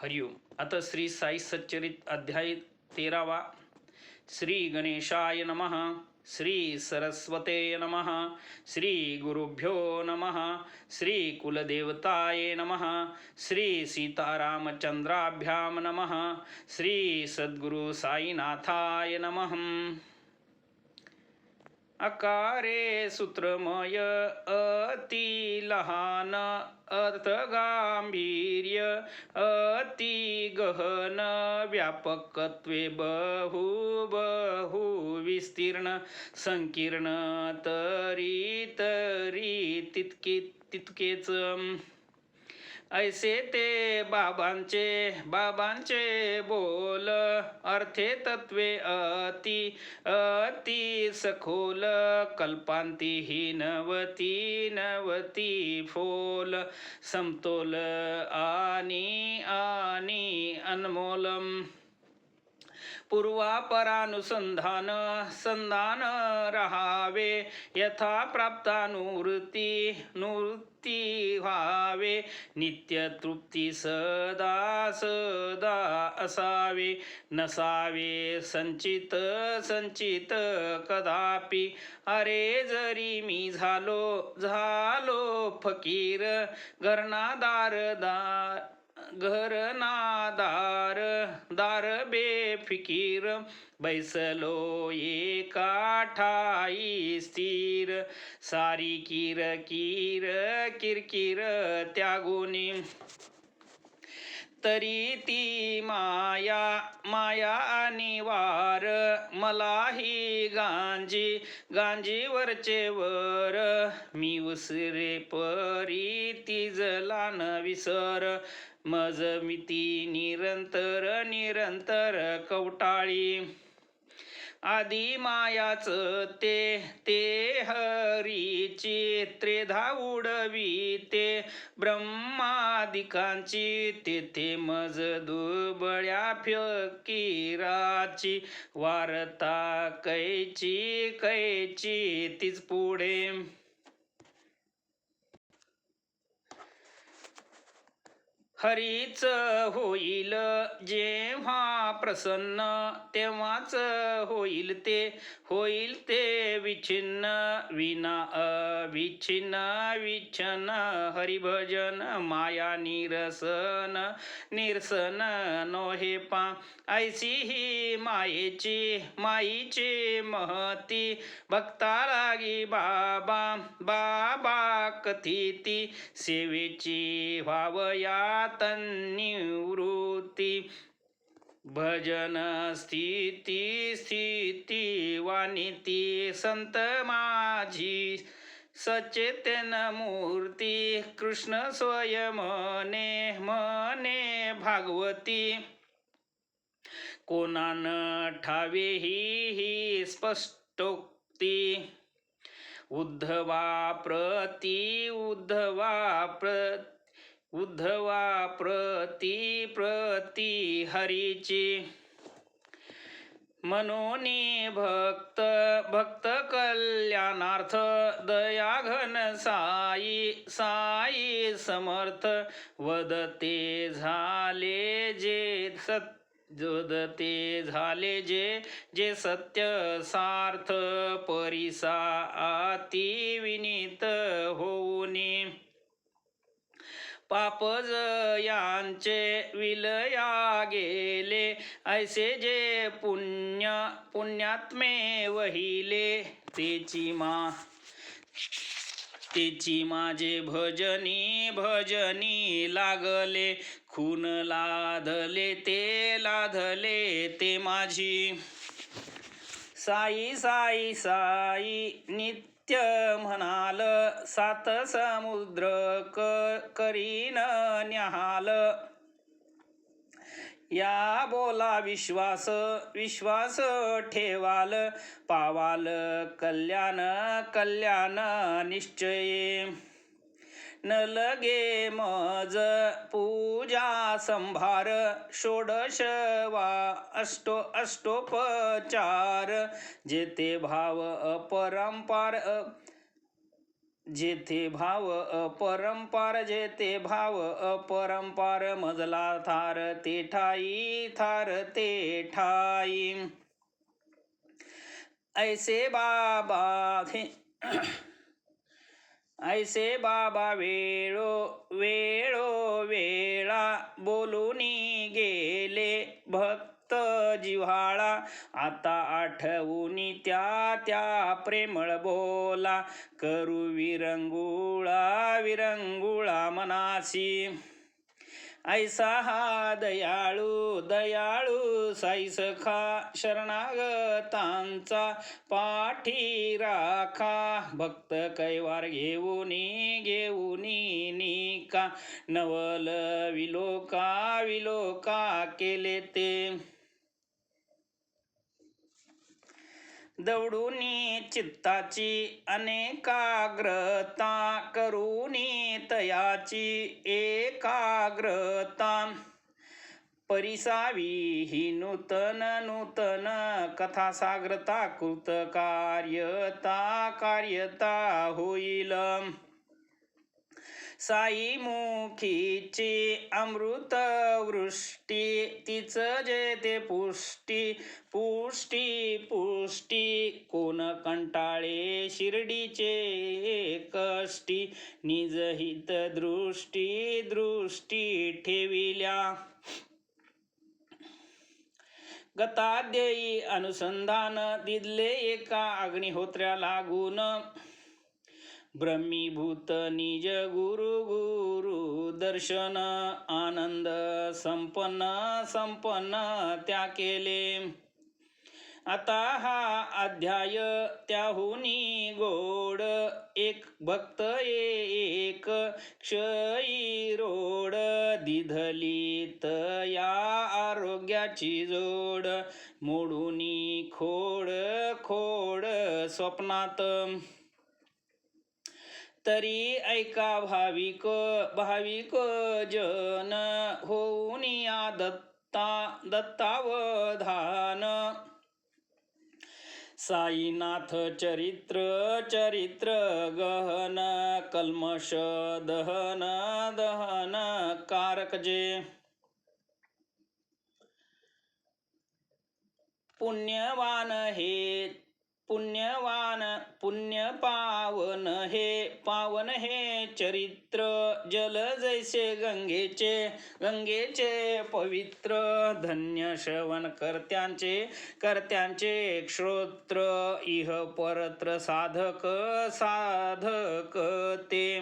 हरिओम. आता श्री साई सच्चरित अध्याय 13वा. श्री गणेशाय नमः. श्री सरस्वते नमः. श्री गुरुभ्यो नमः. श्री कुलदेवताय नमः. श्री सीतारामचंद्राभ्याम नमः. श्री सद्गुरु साईनाथाय नमः. अकारे सूत्रमय अति लहान अर्थगांभीर्य अति गहन व्यापकत्वे बहु बहु विस्तीर्ण संकीर्ण तरी तरी तितकेच ऐसे ते बाबांचे बोल अर्थे तत्वे अति अति सखोल कल्पांती ही नवती फोल समतोल आणि अनमोलम पूर्वापरानुसंधान संधान रहावे यथा प्राप्तानुवृत्ती व्हावे नित्य तृप्ती सदा सदा असावे नसावे संचित कदापि अरे जरी मी झालो फकीर दार बेफिकीर बैसलो एका ठाई स्थिर सारी किरकिर त्यागुनी तरी ती माया अनिवार मलाही गांजी वरचे वर मी उसरे परी ती जला न विसर मजमिती निरंतर कवटाळी आदी मायाच ते हरीची त्रेधा उडवीते ब्रह्मादिकांची तेथे मज दुबळ्या फकीराची वार्ता कैची तीच पुढे हरीच होईल जेव्हा प्रसन्न तेव्हाच होईल ते विच्छिन्न विच्छिन्न हरिभजन माया निरसन नोहे पा ऐसी ही माईची महती भक्ता लागी बाबा कथिती सेवेची व्हावया निवृत्ती भजन स्थिती वानिती संत माझी सचेतन मूर्ती कृष्ण स्वयं मने भागवती कोणान ठावे ही स्पष्टोक्ती उद्धवा प्रति हरीची मनोनी भक्त कल्याणार्थ दयाघन साई समर्थ वदते झाले जे सत्य सार्थ परिसा अति विनीत होऊनी पापज यांचे विलया गेले ऐसे जे पुण्यात्मे वहिले तेची माझे भजनी लागले खून लाधले ते माझी साई नित्य म्हणाल सात समुद्र करीन न्याहाल या बोला विश्वास ठेवाल पावाल कल्याण निश्चये न लगे मज पूजा संभार षोडश वा अष्टोपचार जेते भाव अपरंपार जेथे भाव अपरंपार, जेथे भाव अपरंपार, मजला थार ते ठाई, थार ते ठाई. ऐसे बाबा ऐसे बाबा वेळो वेळा बोलूनी गेले भक्त जिव्हाळा. आता आठवूनी त्या त्या प्रेमळ बोला, करू विरंगुळा मनासी. ऐसा हा दयाळू साई सखा, शरणागतांचा पाठी राखा. भक्त कैवार घेऊनी निका, नवल विलोका केले ते. दौडूनी चित्ताची अनेकाग्रता, करूनी तयाची एकाग्रता. परिसावी ही नूतन कथा साग्रता, कार्यता होईल. साई मुखीची अमृत वृष्टी, तीच जेते पुष्टी. कोण कंटाळे शिर्डीचे कष्टी, निजहित दृष्टी ठेविल्या. गताध्ययी अनुसंधान दिदले एका अग्निहोत्र्या लागून. ब्रह्मीभूत निज गुरु दर्शन, आनंद संपन्न त्या केले. आता हा अध्याय त्याहुनी गोड, एक भक्त एक क्षयी रोड. दिधलीत या आरोग्याची जोड, मोडूनी खोड स्वप्नात. तरी ऐका भाविक जन, होऊन या दत्तावधान. साईनाथ चरित्र गहन, कल्मष दहन कारक जे. पावन हे चरित्र, जल जैसे गंगेचे पवित्र. धन्य श्रवण कर्त्यांचे श्रोत्र, इह परत्र साधक ते.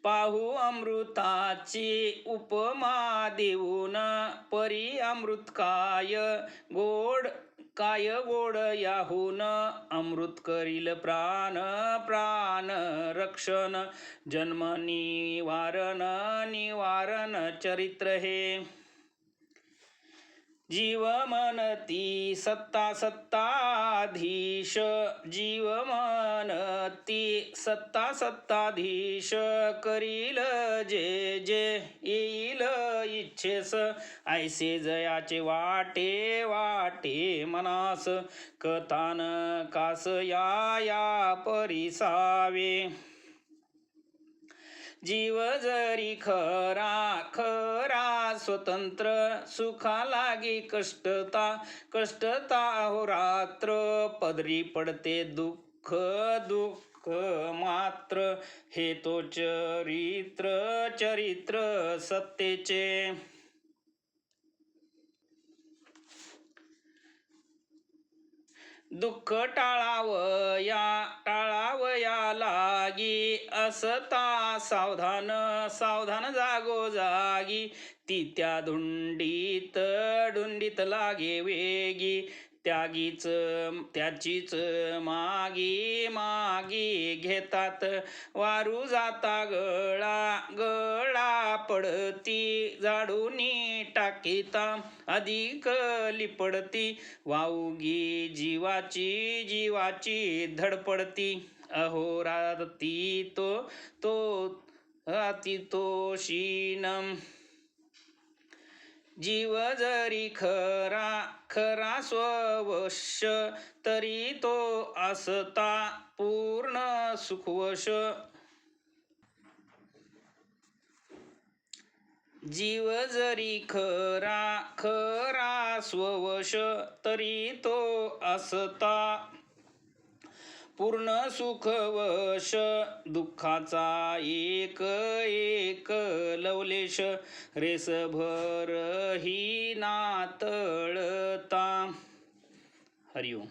पाहू अमृताची उपमा देऊन, परी अमृत काय गोड याहून. अमृत करील प्राण रक्षण, जन्म निवारण चरित्र हे. जीव म्हणती सत्ताधीश, सत्ताधीश. करील जे येईल इच्छेस, ऐसे जयाचे वाटे मनास. कथानकास या परिसावे. जीव जरी खरा स्वतंत्र, सुखा लागी कष्टता अहोरात्र. पदरी पडते दुःख मात्र, हे तो चरित्र सत्तेचे. दुःख टाळावया लागी, असता सावधान जागोजागी. ती त्या धुंडीत लागे वेगी, त्याचीच मागी घेतात. वारू जाता गळा पडती, झाडूनी टाकीता अधिक लिपडती. वाऊगी जीवाची धडपडती, अहोराती तो शीनम. जीव जरी खरा खरा स्ववश तरी तो असता पूर्ण सुखवश जीव जरी खरा खरा स्ववश तरी तो असता पूर्ण सुखवश दुःखाचा एक एक लवलेश रेसभर ही नातळता. हरिओम.